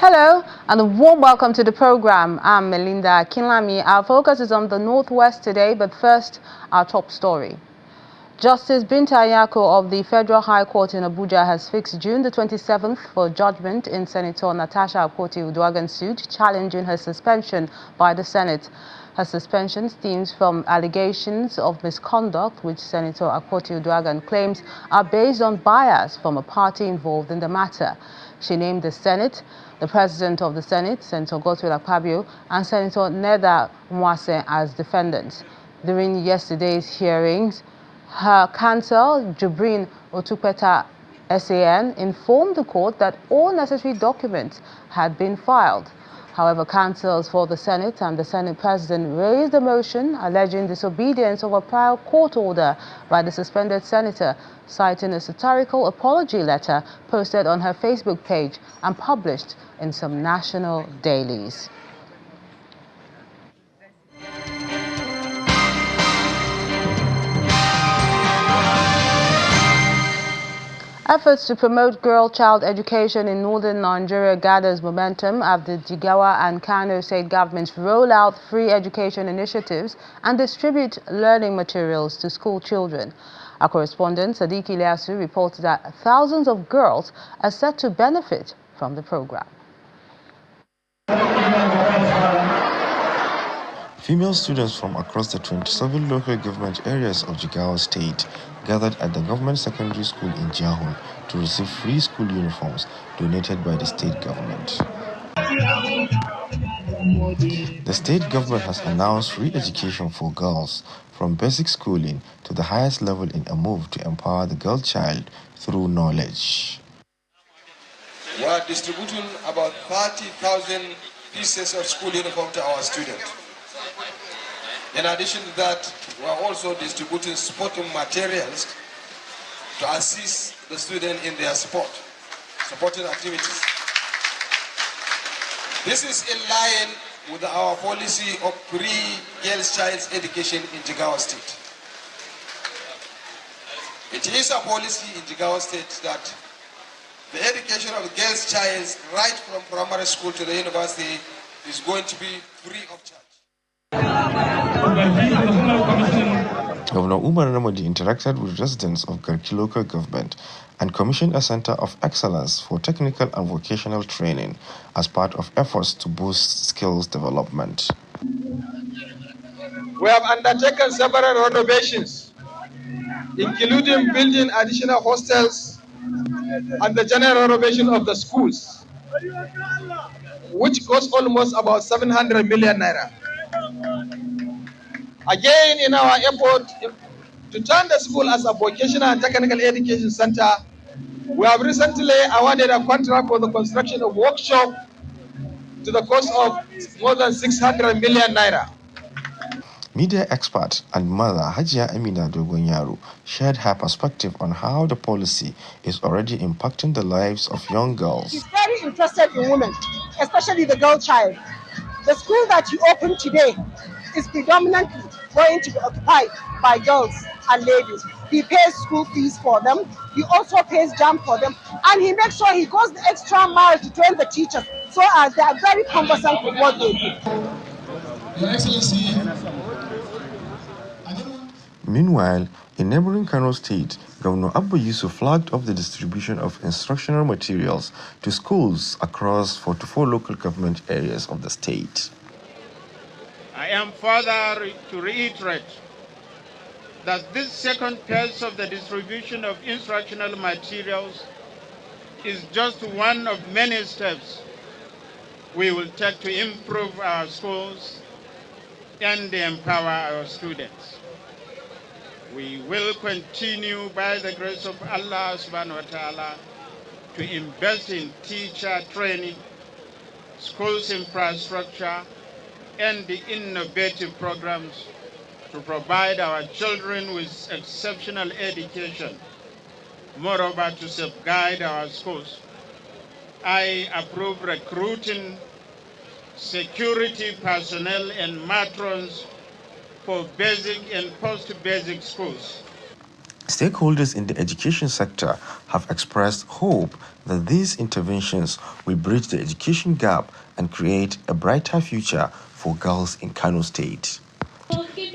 Hello and a warm welcome to the program. I'm Melinda Kinlami. Our focus is on the Northwest today, but first, our top story. Justice Binta Nyako of the Federal High Court in Abuja has fixed June the 27th for judgment in Senator Natasha Akpoti-Uduaghan's suit challenging her suspension by the Senate. Her suspension stems from allegations of misconduct which Senator Akpoti-Uduaghan claims are based on bias from a party involved in the matter. She named the Senate, the President of the Senate, Senator Godswill Akpabio, and Senator Neda Mwase as defendants. During yesterday's hearings, her counsel, Jubrin Otupeta SAN, informed the court that all necessary documents had been filed. However, counsels for the Senate and the Senate President raised a motion alleging disobedience of a prior court order by the suspended senator, citing a satirical apology letter posted on her Facebook page and published in some national dailies. Efforts to promote girl-child education in northern Nigeria gathers momentum after Jigawa and Kano state governments roll out free education initiatives and distribute learning materials to school children. Our correspondent Sadiq Ilyasu reports that thousands of girls are set to benefit from the program. Female students from across the 27 local government areas of Jigawa State gathered at the government secondary school in Jahun to receive free school uniforms donated by the state government. The state government has announced free education for girls from basic schooling to the highest level in a move to empower the girl child through knowledge. We are distributing about 30,000 pieces of school uniform to our students. In addition to that, we are also distributing sporting materials to assist the students in their supporting activities. This is in line with our policy of free girls' child education in Jigawa State. It is a policy in Jigawa State that the education of girls' child right from primary school to the university is going to be free of charge. Governor Umar Ramadi interacted with residents of Garki local government and commissioned a center of excellence for technical and vocational training as part of efforts to boost skills development. We have undertaken several renovations, including building additional hostels and the general renovation of the schools, which cost almost about 700 million naira. Again, in our effort to turn the school as a vocational and technical education center, we have recently awarded a contract for the construction of workshop to the cost of more than 600 million naira. Media expert and mother Hajia Amina Dogonyaro shared her perspective on how the policy is already impacting the lives of young girls. She's very interested in women, especially the girl child. The school that you opened today is predominantly going to be occupied by girls and ladies. He pays school fees for them. He also pays jam for them. And he makes sure he goes the extra mile to train the teachers so as they are very conversant with what they do. Your Excellency. Meanwhile, in neighboring Kano State, Governor Abba Yusuf flagged off the distribution of instructional materials to schools across 44 local government areas of the state. I am further to reiterate that this second phase of the distribution of instructional materials is just one of many steps we will take to improve our schools and empower our students. We will continue, by the grace of Allah subhanahu wa ta'ala, to invest in teacher training, schools infrastructure, and the innovative programs to provide our children with exceptional education. Moreover, to safeguard our schools, I approve recruiting security personnel and matrons for basic and post-basic schools. Stakeholders in the education sector have expressed hope that these interventions will bridge the education gap and create a brighter future for girls in Kano State.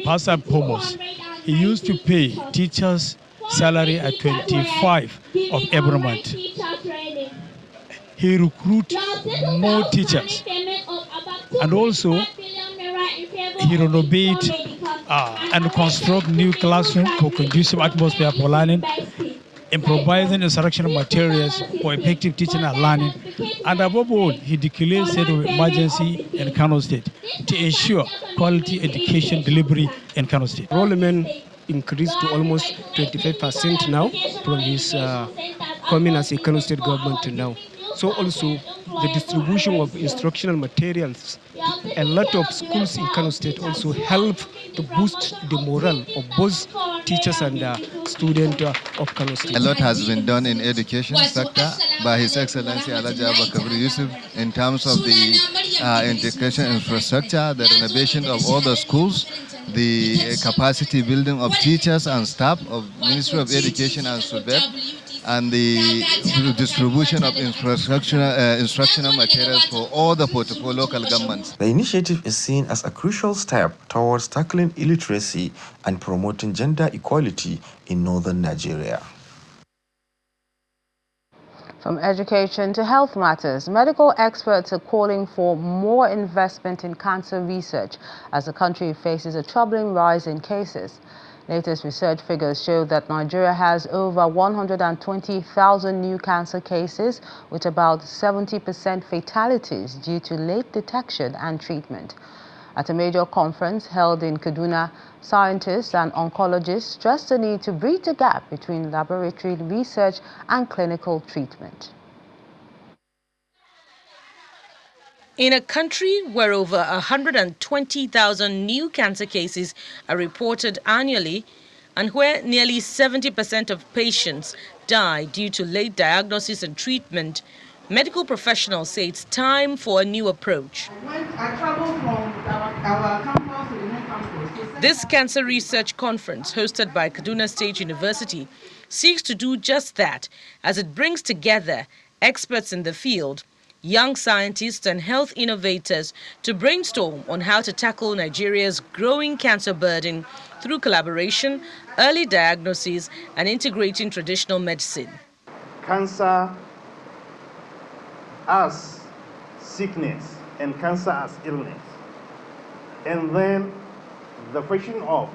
First and foremost, he used to pay teachers' salary at 25 of every month. He recruited more teachers, and also he renovate and construct new classrooms for conducive atmosphere for learning, improvising instructional materials for effective teaching and learning, and above all, he declared state of emergency in Kano State to ensure quality education delivery in Kano State. Enrollment increased to almost 25% now from his coming as a Kano State government to now. So also the distribution of instructional materials, a lot of schools in Kano State also help to boost the morale of both teachers and students of Kano State. A lot has been done in education sector by His Excellency Alhaji Abdullahi Yusuf in terms of the education infrastructure, the renovation of all the schools, the capacity building of teachers and staff of Ministry of Education and SUBEB, and the distribution of instructional materials for all the portfolio local governments. The initiative is seen as a crucial step towards tackling illiteracy and promoting gender equality in northern Nigeria. From education to health matters, medical experts are calling for more investment in cancer research as the country faces a troubling rise in cases. Latest research figures show that Nigeria has over 120,000 new cancer cases, with about 70% fatalities due to late detection and treatment. At a major conference held in Kaduna, scientists and oncologists stressed the need to bridge the gap between laboratory research and clinical treatment. In a country where over 120,000 new cancer cases are reported annually, and where nearly 70% of patients die due to late diagnosis and treatment, medical professionals say it's time for a new approach. This cancer research conference, hosted by Kaduna State University, seeks to do just that, as it brings together experts in the field, young scientists and health innovators to brainstorm on how to tackle Nigeria's growing cancer burden through collaboration, early diagnosis, and integrating traditional medicine. Cancer as sickness and cancer as illness. And then the question of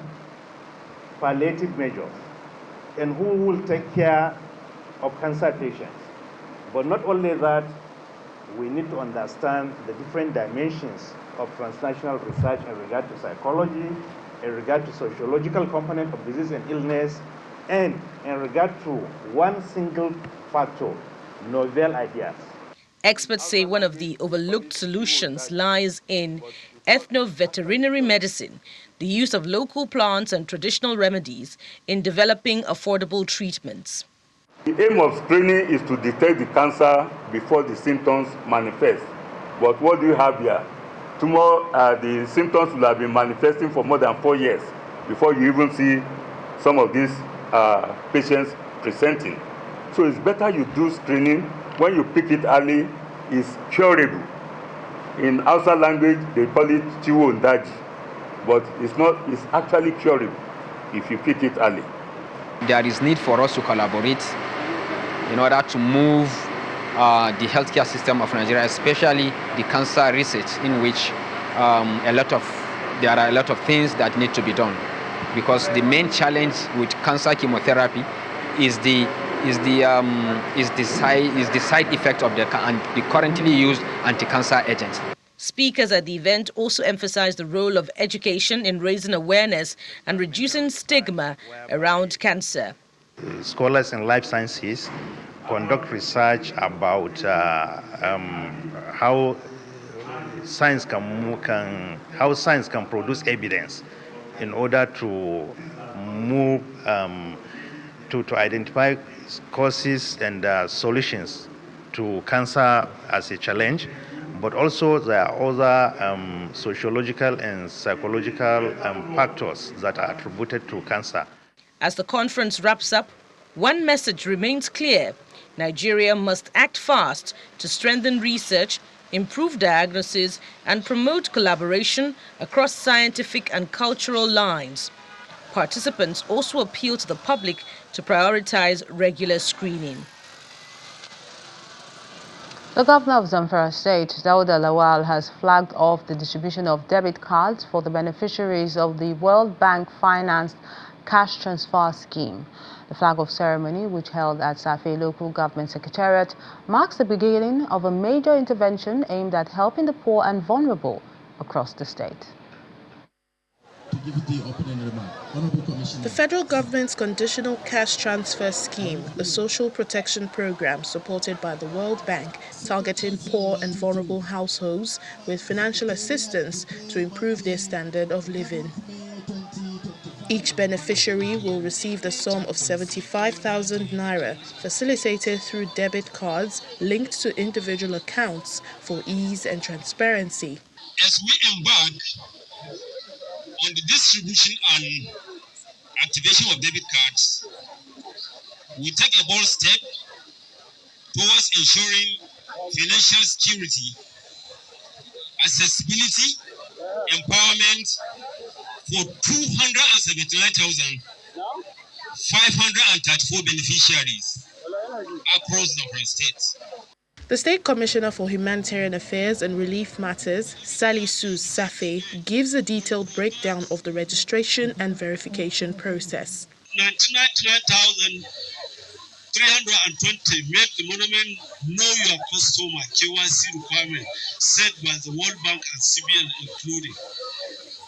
palliative measures and who will take care of cancer patients. But not only that, we need to understand the different dimensions of transnational research in regard to psychology, in regard to sociological component of disease and illness, and in regard to one single factor, novel ideas. Experts say one of the overlooked solutions lies in ethno-veterinary medicine, the use of local plants and traditional remedies in developing affordable treatments. The aim of screening is to detect the cancer before the symptoms manifest. But what do you have here? Tomorrow, the symptoms will have been manifesting for more than 4 years before you even see some of these patients presenting. So it's better you do screening. When you pick it early, it's curable. In Hausa language, they call it chiwo ndaji, but it's actually curable if you pick it early. There is need for us to collaborate in order to move the healthcare system of Nigeria, especially the cancer research, in which there are a lot of things that need to be done. Because the main challenge with cancer chemotherapy is the side effect of the currently used anti-cancer agents. Speakers at the event also emphasized the role of education in raising awareness and reducing stigma around cancer. Scholars in life sciences conduct research about how science can produce evidence in order to move to identify causes and solutions to cancer as a challenge. But also there are other sociological and psychological factors that are attributed to cancer. As the conference wraps up, one message remains clear. Nigeria must act fast to strengthen research, improve diagnosis, and promote collaboration across scientific and cultural lines. Participants also appeal to the public to prioritize regular screening. The governor of Zamfara State, Dauda Lawal, has flagged off the distribution of debit cards for the beneficiaries of the World Bank-financed cash transfer scheme. The flag-off ceremony, which held at Safe Local Government Secretariat, marks the beginning of a major intervention aimed at helping the poor and vulnerable across the state. The federal government's Conditional Cash Transfer Scheme, a social protection program supported by the World Bank, targeting poor and vulnerable households with financial assistance to improve their standard of living. Each beneficiary will receive the sum of 75,000 naira, facilitated through debit cards linked to individual accounts for ease and transparency. As we embark on the distribution and activation of debit cards, we take a bold step towards ensuring financial security, accessibility, empowerment for 279,534 beneficiaries across the states. The State Commissioner for Humanitarian Affairs and Relief Matters, Salisu Safe, gives a detailed breakdown of the registration and verification process. 99,320 make the monument know your customer KYC requirement set by the World Bank and CBN including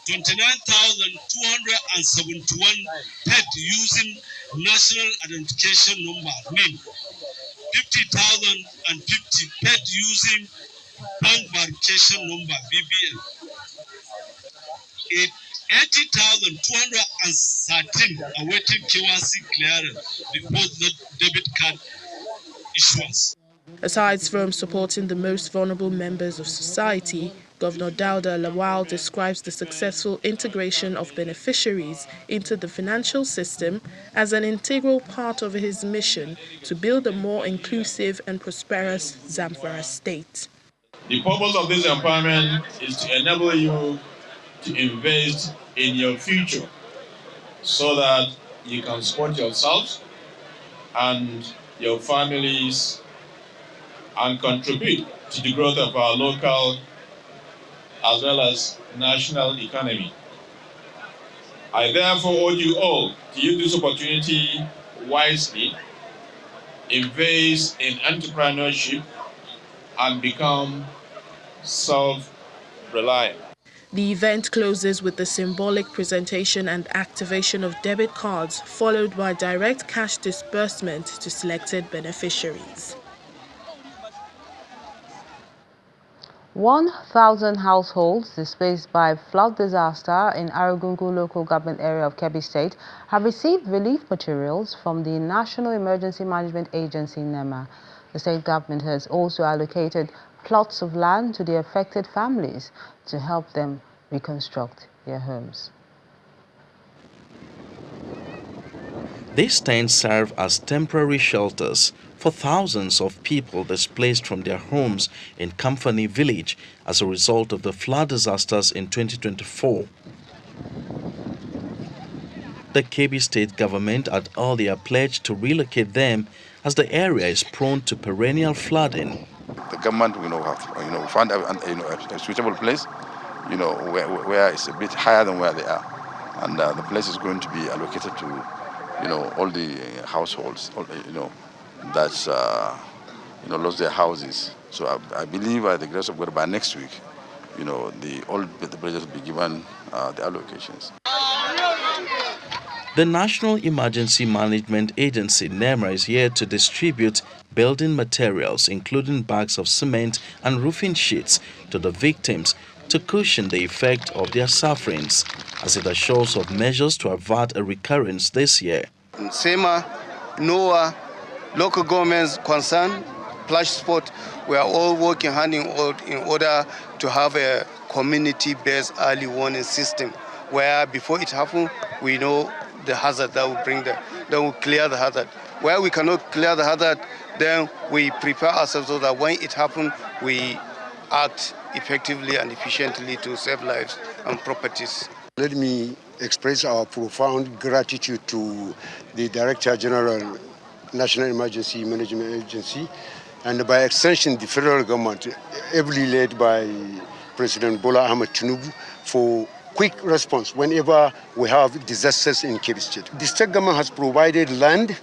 29,271 paid using National Identification Number NIN, 50,050 paid using Bank Verification Number BBN, 80,213 awaiting KYC clearance before the debit card issuance. Aside from supporting the most vulnerable members of society, Governor Dauda Lawal describes the successful integration of beneficiaries into the financial system as an integral part of his mission to build a more inclusive and prosperous Zamfara state. The purpose of this empowerment is to enable you to invest in your future so that you can support yourselves and your families and contribute to the growth of our local as well as national economy. I therefore urge you all to use this opportunity wisely, invest in entrepreneurship, and become self-reliant. The event closes with the symbolic presentation and activation of debit cards, followed by direct cash disbursement to selected beneficiaries. 1,000 households displaced by flood disaster in Arugungu local government area of Kebbi State have received relief materials from the National Emergency Management Agency, NEMA. The state government has also allocated plots of land to the affected families to help them reconstruct their homes. These tents serve as temporary shelters for thousands of people displaced from their homes in Kamfani village as a result of the flood disasters in 2024. The Kebbi state government had earlier pledged to relocate them as the area is prone to perennial flooding. The government, have found a suitable place, where it's a bit higher than where they are, and the place is going to be allocated to, all the households, that's lost their houses. So I believe by the grace of God, by next week, all the villages will be given the allocations. The National Emergency Management Agency, NEMA, is here to distribute building materials, including bags of cement and roofing sheets, to the victims to cushion the effect of their sufferings, as it assures of measures to avert a recurrence this year. SEMA, NOAA, local governments concerned, Splash Spot, we are all working hand in order to have a community-based early warning system where before it happens, we know the hazard that will bring that will clear the hazard. Where we cannot clear the hazard, then we prepare ourselves so that when it happens, we act effectively and efficiently to save lives and properties. Let me express our profound gratitude to the Director General, National Emergency Management Agency, and by extension the federal government, ably led by President Bola Ahmed Tinubu, for quick response whenever we have disasters in Kebbi State. The state government has provided land,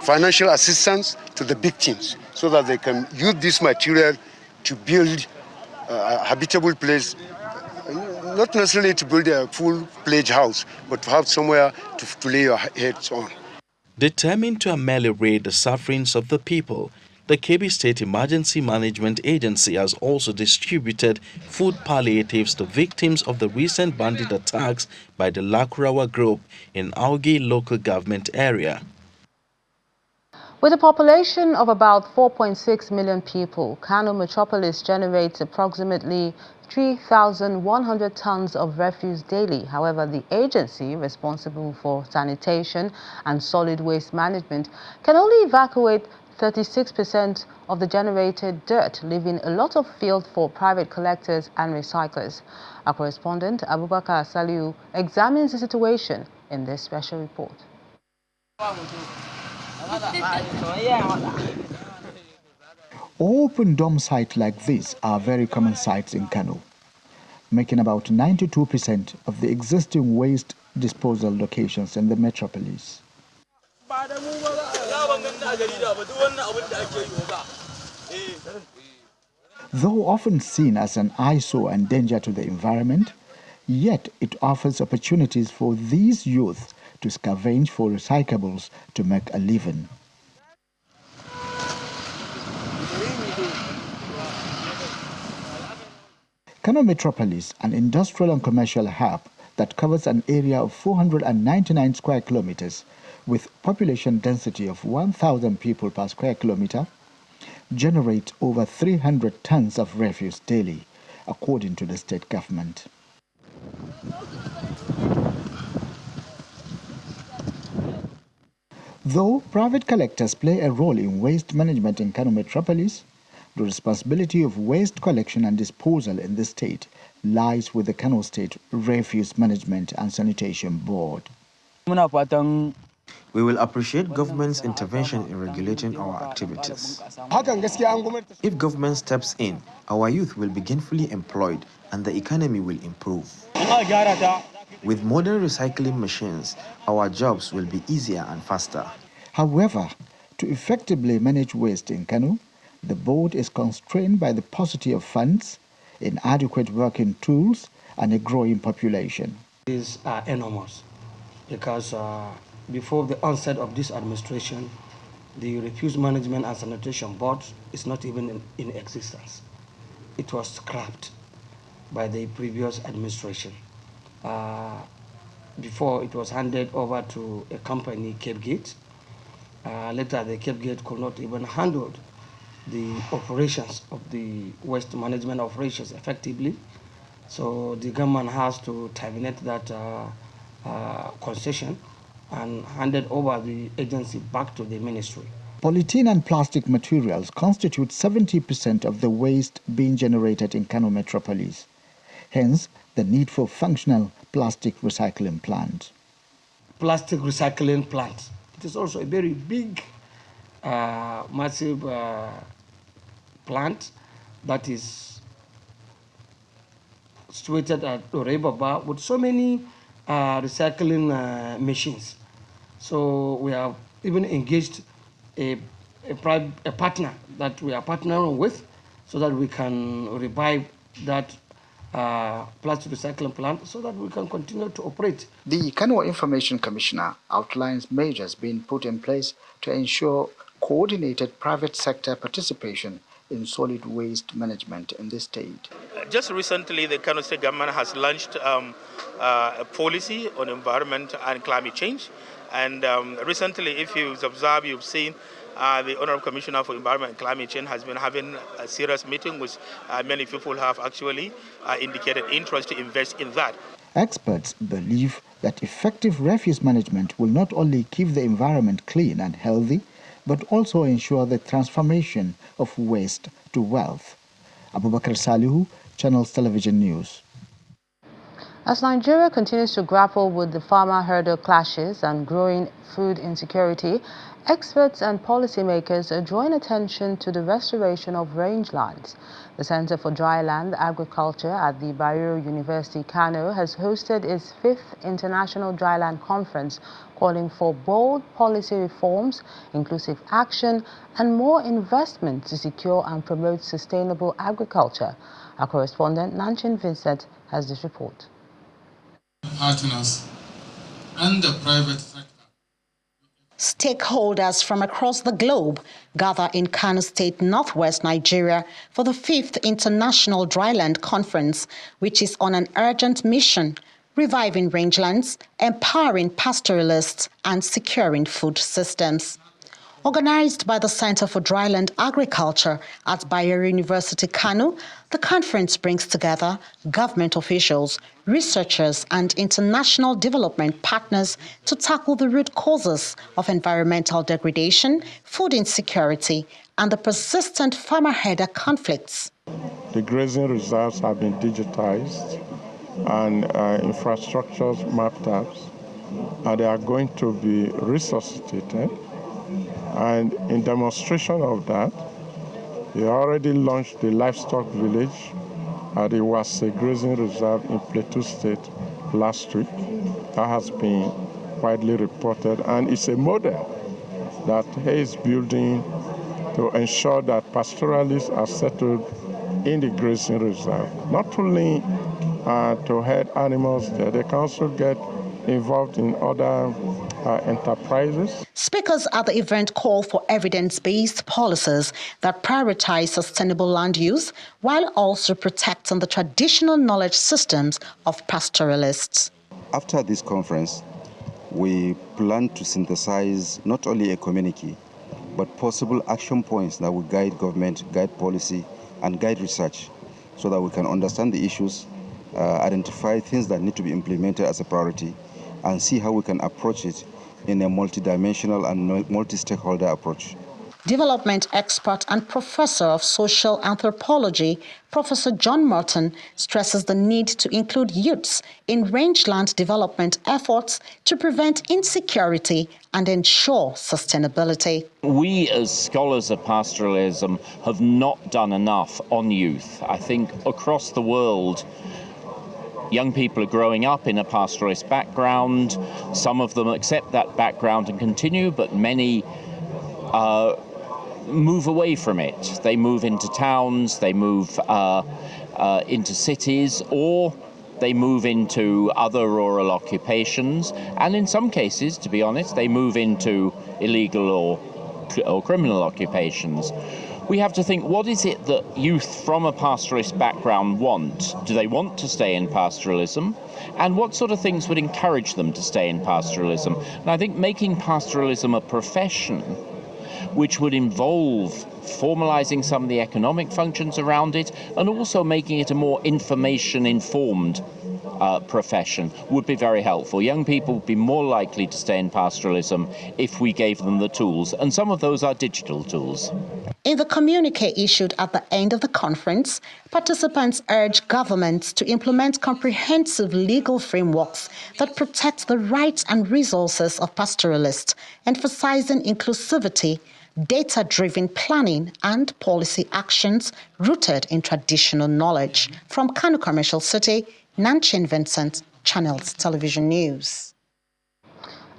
financial assistance to the victims so that they can use this material to build a habitable place, not necessarily to build a full-fledged house, but to have somewhere to lay your heads on. Determined to ameliorate the sufferings of the people, the Kebbi State Emergency Management Agency has also distributed food palliatives to victims of the recent bandit attacks by the Lakurawa group in Augi local government area. With a population of about 4.6 million people, Kano metropolis generates approximately 3,100 tons of refuse daily. However, the agency responsible for sanitation and solid waste management can only evacuate 36% of the generated dirt, leaving a lot of field for private collectors and recyclers. Our correspondent, Abubakar Saliu, examines the situation in this special report. Open dome sites like this are very common sites in Kano, making about 92% of the existing waste disposal locations in the metropolis. Though often seen as an eyesore and danger to the environment, yet it offers opportunities for these youth to scavenge for recyclables to make a living. Kano Metropolis, an industrial and commercial hub that covers an area of 499 square kilometers with population density of 1,000 people per square kilometer, generates over 300 tons of refuse daily, according to the state government. Though private collectors play a role in waste management in Kano Metropolis, the responsibility of waste collection and disposal in the state lies with the Kano State Refuse Management and Sanitation Board. We will appreciate government's intervention in regulating our activities. If government steps in, our youth will be gainfully employed and the economy will improve. With modern recycling machines, our jobs will be easier and faster. However, to effectively manage waste in Kano, the board is constrained by the paucity of funds, inadequate working tools, and a growing population. These are enormous because before the onset of this administration, the Refuse Management and Sanitation Board is not even in existence. It was scrapped by the previous administration. Before it was handed over to a company, Cape Gate. Later, the Cape Gate could not even handle the operations of the waste management operations effectively. So the government has to terminate that concession and handed over the agency back to the ministry. Polythene and plastic materials constitute 70% of the waste being generated in Kano Metropolis. Hence, the need for functional plastic recycling plants. Plastic recycling plants. It is also a very big, massive plant that is situated at Orebaba with so many recycling machines. So we have even engaged a partner that we are partnering with so that we can revive that plastic recycling plant so that we can continue to operate. The Kano Information Commissioner outlines measures being put in place to ensure coordinated private sector participation in solid waste management in the state. Just recently, the Kano State government has launched a policy on environment and climate change. And recently, if you've observed, you've seen the Honorable Commissioner for Environment and Climate Change has been having a serious meeting, which many people have actually indicated interest to invest in that. Experts believe that effective refuse management will not only keep the environment clean and healthy, but also ensure the transformation of waste to wealth. Abubakar Salihu, Channels Television News. As Nigeria continues to grapple with the farmer-herder clashes and growing food insecurity, experts and policymakers are drawing attention to the restoration of rangelands. The Center for Dryland Agriculture at the Bayero University, Kano, has hosted its 5th International Dryland Conference, calling for bold policy reforms, inclusive action, and more investment to secure and promote sustainable agriculture. Our correspondent, Nanchin Vincent, has this report. Partners and the private sector. Stakeholders from across the globe gather in Kano State, northwest Nigeria, for the 5th International Dryland Conference, which is on an urgent mission: reviving rangelands, empowering pastoralists, and securing food systems. Organized by the Center for Dryland Agriculture at Bayero University, Kano, the conference brings together government officials, researchers, and international development partners to tackle the root causes of environmental degradation, food insecurity, and the persistent farmer-herder conflicts. The grazing reserves have been digitized and infrastructures mapped out, and they are going to be resuscitated. And in demonstration of that, they already launched the livestock village at the Wase Grazing Reserve in Plateau State last week. That has been widely reported, and it's a model that he is building to ensure that pastoralists are settled in the grazing reserve. Not only to herd animals there, they can also get involved in other enterprises. Speakers at the event call for evidence-based policies that prioritize sustainable land use while also protecting the traditional knowledge systems of pastoralists. After this conference, we plan to synthesize not only a communique, but possible action points that will guide government, guide policy, and guide research so that we can understand the issues, identify things that need to be implemented as a priority, and see how we can approach it in a multidimensional and multi-stakeholder approach. Development expert and professor of social anthropology, Professor John Merton, stresses the need to include youths in rangeland development efforts to prevent insecurity and ensure sustainability. We as scholars of pastoralism have not done enough on youth. I think across the world, young people are growing up in a pastoralist background. Some of them accept that background and continue, but many move away from it. They move into towns, they move into cities, or they move into other rural occupations. And in some cases, to be honest, they move into illegal or criminal occupations. We have to think, what is it that youth from a pastoralist background want? Do they want to stay in pastoralism? And what sort of things would encourage them to stay in pastoralism? And I think making pastoralism a profession, which would involve formalizing some of the economic functions around it and also making it a more information-informed profession, would be very helpful. Young people would be more likely to stay in pastoralism if we gave them the tools, and some of those are digital tools. In the communique issued at the end of the conference, participants urged governments to implement comprehensive legal frameworks that protect the rights and resources of pastoralists, emphasizing inclusivity, data-driven planning, and policy actions rooted in traditional knowledge. From Kano Commercial City, Nanchin Vincent, Channels Television News.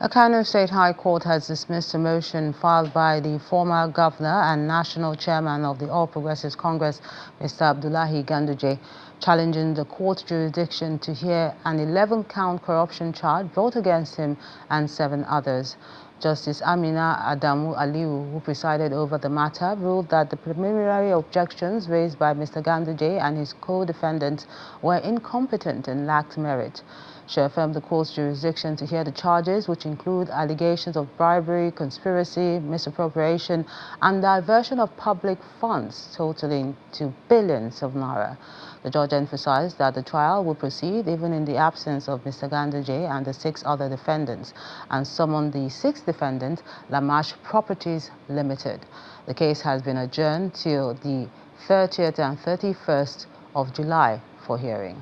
A Kano State High Court has dismissed a motion filed by the former governor and national chairman of the All Progressives Congress, Mr. Abdullahi Ganduje, challenging the court's jurisdiction to hear an 11-count corruption charge brought against him and 7 others. Justice Amina Adamu Aliu, who presided over the matter, ruled that the preliminary objections raised by Mr. Ganduje and his co-defendants were incompetent and lacked merit. She affirmed the court's jurisdiction to hear the charges, which include allegations of bribery, conspiracy, misappropriation, and diversion of public funds totaling to billions of naira. The judge emphasized that the trial will proceed even in the absence of Mr. Ganduje and the 6 other defendants, and summoned the 6th defendant, Lamash Properties Limited. The case has been adjourned till the 30th and 31st of July for hearing.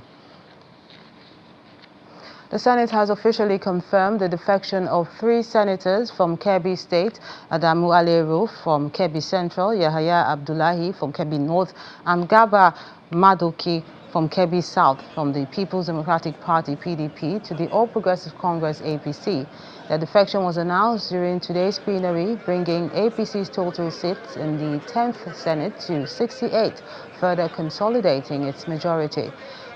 The Senate has officially confirmed the defection of 3 senators from Kebbi State, Adamu Aleru from Kebbi Central, Yahaya Abdullahi from Kebbi North, and Gaba Madoki from Kebbi South from the People's Democratic Party PDP to the All Progressive Congress APC. The defection was announced during today's plenary, bringing APC's total seats in the 10th Senate to 68, further consolidating its majority.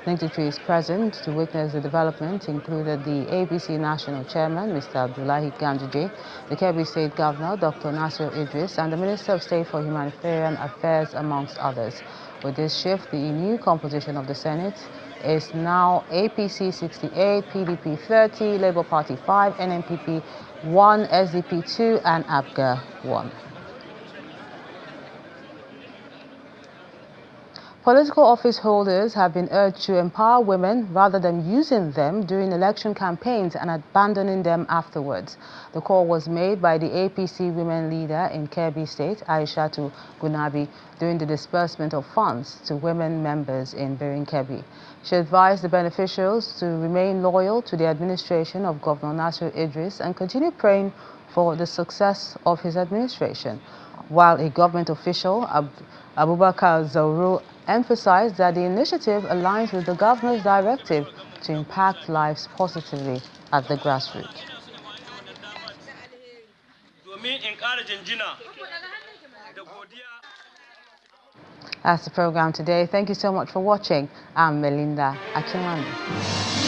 Dignitaries present to witness the development included the APC National Chairman, Mr. Abdullahi Ganduje, the Kebbi State Governor, Dr. Nasir Idris, and the Minister of State for Humanitarian Affairs, amongst others. With this shift, the new composition of the Senate is now APC 68, PDP 30, Labour Party 5, NNPP 1, SDP 2, and ABGA 1. Political office holders have been urged to empower women rather than using them during election campaigns and abandoning them afterwards. The call was made by the APC women leader in Kebbi State, Aishatu Gunabi, during the disbursement of funds to women members in Birin Kebbi. She advised the beneficiaries to remain loyal to the administration of Governor Nasir Idris and continue praying for the success of his administration. While a government official, Abubakar Zauru, emphasized that the initiative aligns with the governor's directive to impact lives positively at the grassroots. That's the program today. Thank you so much for watching. I'm Melinda Akinwami.